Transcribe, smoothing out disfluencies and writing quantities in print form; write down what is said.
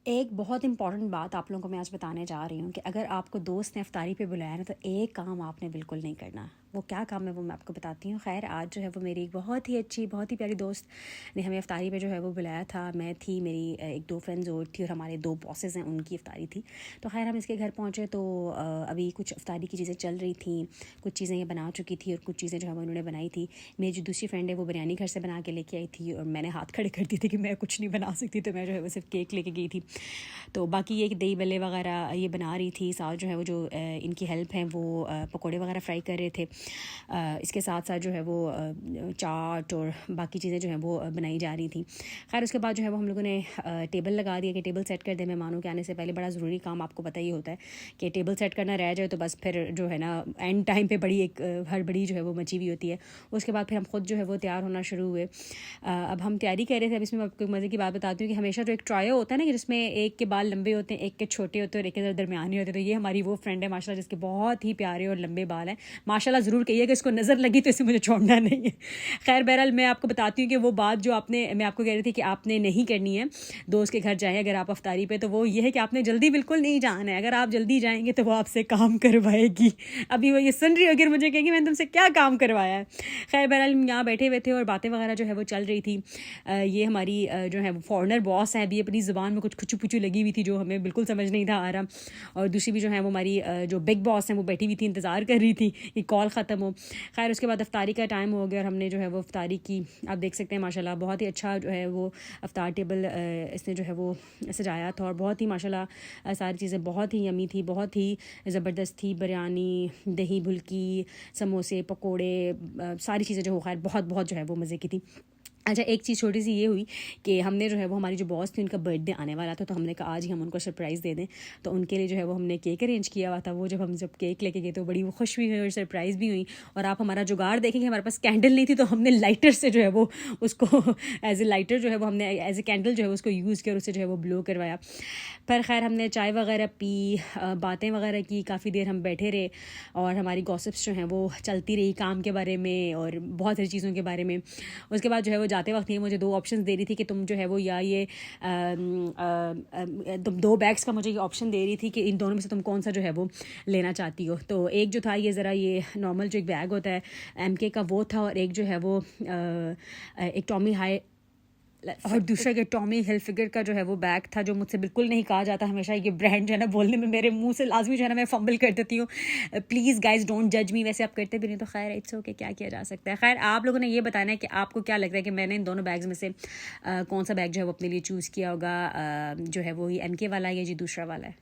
एक बहुत इंपॉर्टेंट बात आप लोगों को मैं आज बताने जा रही हूँ कि अगर आपको दोस्त ने इफ्तारी पे बुलाया ना तो एक काम आपने बिल्कुल नहीं करना। वो क्या काम है वो मैं आपको बताती हूँ। खैर आज जो है वो मेरी एक बहुत ही अच्छी बहुत ही प्यारी दोस्त ने हमें इफ्तारी पे जो है वो बुलाया था। मैं थी, मेरी एक दो फ्रेंड्स और थी और हमारे दो बॉसेस हैं, उनकी इफ्तारी थी। तो खैर हम इसके घर पहुँचे तो अभी कुछ इफ्तारी की चीज़ें चल रही थी, कुछ चीज़ें ये बना चुकी थी और कुछ चीज़ें जो है वो उन्होंने बनाई थी। मेरी जो दूसरी फ्रेंड है वो बिरयानी घर से बना के लेके आई थी और मैंने हाथ खड़े कर दिए थे कि मैं कुछ नहीं बना सकती, तो मैं जो है वो सिर्फ केक लेके गई थी। तो बाकी ये कि दही बल्ले वगैरह ये बना रही थी, साथ जो है वो जो इनकी हेल्प हैं वो पकोड़े वगैरह फ्राई कर रहे थे। इसके साथ साथ जो है वो चाट और बाकी चीज़ें जो हैं वो बनाई जा रही थी। खैर उसके बाद जो है वो हम लोगों ने टेबल लगा दिया कि टेबल सेट कर दे मेहमानों के आने से पहले। बड़ा ज़रूरी काम आपको पता ही होता है कि टेबल सेट करना रह जाए तो बस फिर जो है ना एंड टाइम पे बड़ी एक हड़बड़ी जो है वो मची हुई होती है। उसके बाद फिर हम खुद जो है वो तैयार होना शुरू हुए। अब हम तैयारी कर रहे थे। अब इसमें मैं आपको मज़े की बात बताती हूँ कि हमेशा जो एक ट्रायो होता है ना कि जिसमें एक के बाल लंबे होते हैं, एक के छोटे होते हैं और एक के दरमियानी होते हैं। तो ये हमारी वो फ्रेंड है माशाल्लाह जिसके बहुत ही प्यारे और लंबे बाल हैं। माशाल्लाह ज़रूर कहिए कि इसको नज़र लगी तो इसे मुझे छोड़ना नहीं है। खैर बहरहाल मैं आपको बताती हूँ कि वो बात जो मैं आपको कह रही थी कि आपने नहीं करनी है दोस्त के घर जाएँ अगर आप अफ्तारी पे, तो वो ये है कि आपने जल्दी बिल्कुल नहीं जाना है। अगर आप जल्दी जाएंगे तो वो आपसे काम करवाएगी। अभी वो ये सुन रही होगी और मुझे कहेगी मैंने तुमसे क्या काम करवाया है। खैर बहरहाल हम यहाँ बैठे हुए थे और बातें वगैरह जो है वो चल रही थी। ये हमारी जो है फॉरनर बॉस है, अभी अपनी ज़ुबान में कुछ खुचू पुचू लगी हुई थी जो हमें बिल्कुल समझ नहीं था आ रहा। और दूसरी भी जो है वो हमारी जो बिग बॉस हैं वो बैठी हुई थी, इंतज़ार कर रही थी कि कॉल ख़त्म हो। खैर उसके बाद अफ्तारी का टाइम हो गया और हमने जो है वो अफ्तारी की। आप देख सकते हैं माशाल्लाह बहुत ही अच्छा जो है वो अफ्तार टेबल इसने जो है वो सजाया था और बहुत ही माशाल्लाह सारी चीज़ें बहुत ही यमी थी, बहुत ही ज़बरदस्त थी। बिरयानी, दही भुलकी, समोसे, पकोड़े, सारी चीज़ें जो हो खैर बहुत बहुत जो है वो मज़े की थी। अच्छा एक चीज़ छोटी सी ये हुई कि हमने जो है वो हमारी जो बॉस थी उनका बर्थडे आने वाला था, तो हमने कहा आज ही हम उनको सरप्राइज़ दे दें। तो उनके लिए जो है वो हमने केक अरेंज किया हुआ था। वो जब केक लेके गए तो बड़ी वो खुश भी हुई और सरप्राइज़ भी हुई। और आप हमारा जुगाड़ देखेंगे, हमारे पास कैंडल नहीं थी तो हमने लाइटर से जो है वो उसको एज ए लाइटर जो है वो हमने एज ए कैंडल जो है उसको यूज़ किया और उससे जो है वो ब्लो करवाया। पर खैर हमने चाय वगैरह पी, बातें वगैरह की, काफ़ी देर हम बैठे रहे और हमारी गॉसिप्स जो हैं वो चलती रही काम के बारे में और बहुत सारी चीज़ों के बारे में। उसके बाद जो है वो जाते वक्त ये मुझे दो ऑप्शन दे रही थी कि तुम जो है वो या ये तुम दो बैग्स का मुझे ये ऑप्शन दे रही थी कि इन दोनों में से तुम कौन सा जो है वो लेना चाहती हो। तो एक जो था ये ज़रा ये नॉर्मल जो एक बैग होता है MK का वो था और एक जो है वो एक टॉमी हाई और दूसरा ये टॉमी हिलफिगर का जो है वो बैग था जो मुझसे बिल्कुल नहीं कहा जाता। हमेशा ये ब्रांड जो है ना बोलने में मेरे मुंह से लाजमी जो है ना मैं फंबल कर देती हूँ। प्लीज़ गाइज डोंट जज मी। वैसे आप करते भी नहीं तो खैर इट्स ओके, क्या किया जा सकता है। खैर आप लोगों ने ये बताना है कि आपको क्या लगता है कि मैंने इन दोनों बैग्स में से कौन सा बैग जो है वो अपने लिए चूज़ किया होगा। जो है वो ही MK वाला है या जी दूसरा वाला है।